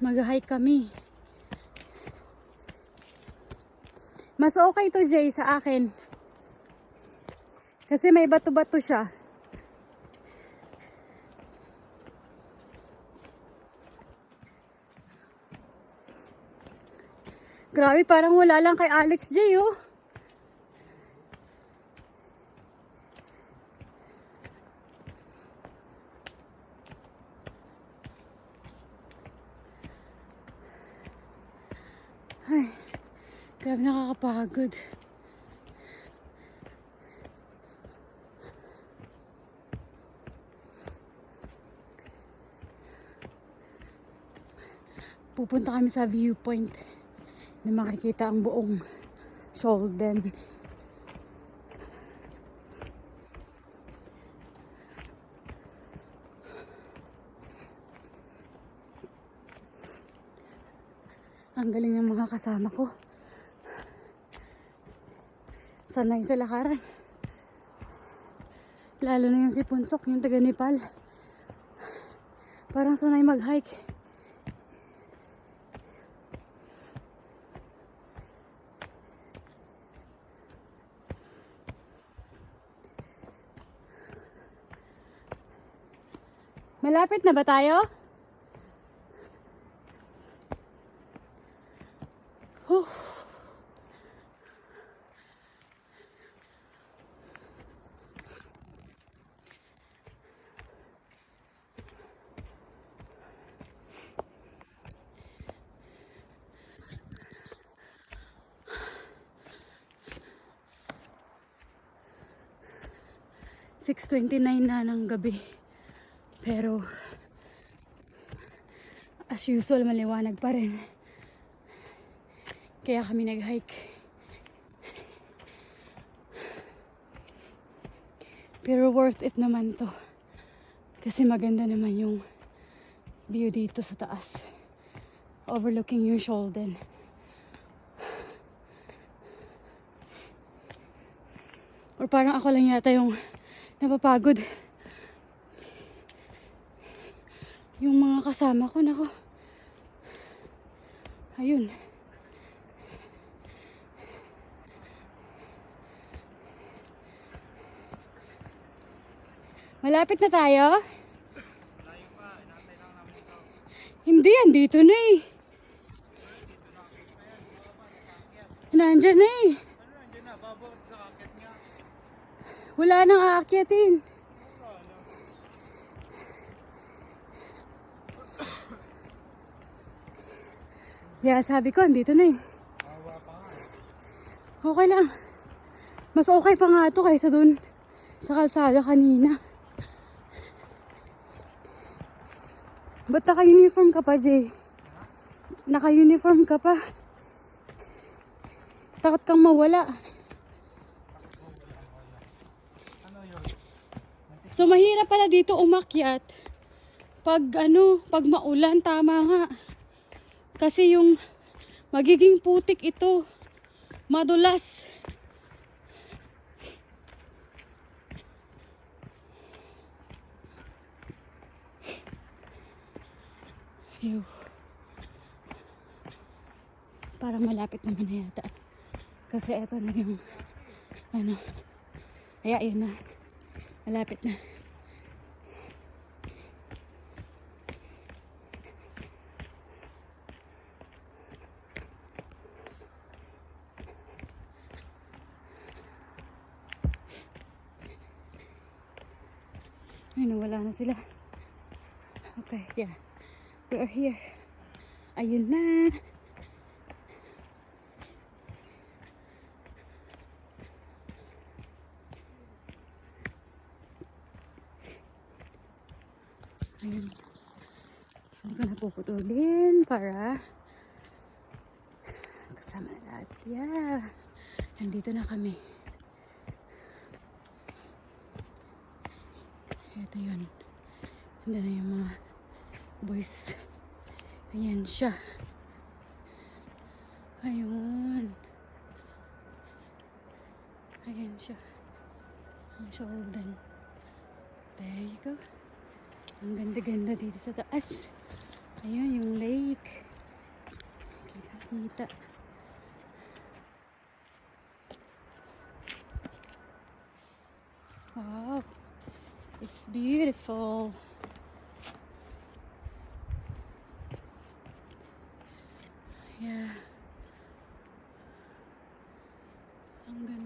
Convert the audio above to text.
Mag-hike kami. Mas okay to, Jay, sa akin. Kasi may bato-bato siya. Grabe, parang wala lang kay Alex, Jay, oh. Ay, grabe, nakakapagod. Pupunta kami sa viewpoint na makikita ang buong Sholden. Ang galing ng mga kasama ko. Sanay sa lakaran. Lalo na yung si Punsok, yung taga Nepal. Parang sanay mag-hike. Malapit na ba tayo? Huh. (6:29) na ng gabi. Pero as usual, maliwanag pa rin. Kaya kami nag-hike. Pero worth it naman to. Kasi maganda naman yung view dito sa taas. Overlooking yung Sholden. Or parang ako lang yata yung napapagod. Yung mga kasama ko, nako. Ayun. Malapit na tayo? Malayo pa, inaantay lang namin ikaw. Hindi, andito na eh. Nandyan na eh. Ano nandiyan na, babot sa kakit nga. Wala nang aakyatin. Yeah, sabi ko, andito na eh. Mawa pa nga. Okay lang. Mas okay pa nga ito kaysa dun sa kalsada kanina. Ba't naka-uniform ka pa, Jay? Naka-uniform ka pa. Takot kang mawala. Ano yun? So, mahirap pala dito umakyat. Pag maulan, tama nga. Kasi yung magiging putik ito. Madulas. Ew. Parang malapit naman na yata. Kasi ito na yung ayun na. Malapit na. Ay, nawala na sila. Okay, yeah. We are here. Ayun na. Ayun. Hindi ko na puputulin para kasama na lahat. Yeah. Nandito na kami. Ito yun. Hindi na yung mga boys. Ayan siya. Ayun. Ayan siya. Ang Sholden. There you go. Ang ganda-ganda dito sa taas. Ayun, yung lake. Kita-kita. Wow. It's beautiful. Yeah. Ang ganda.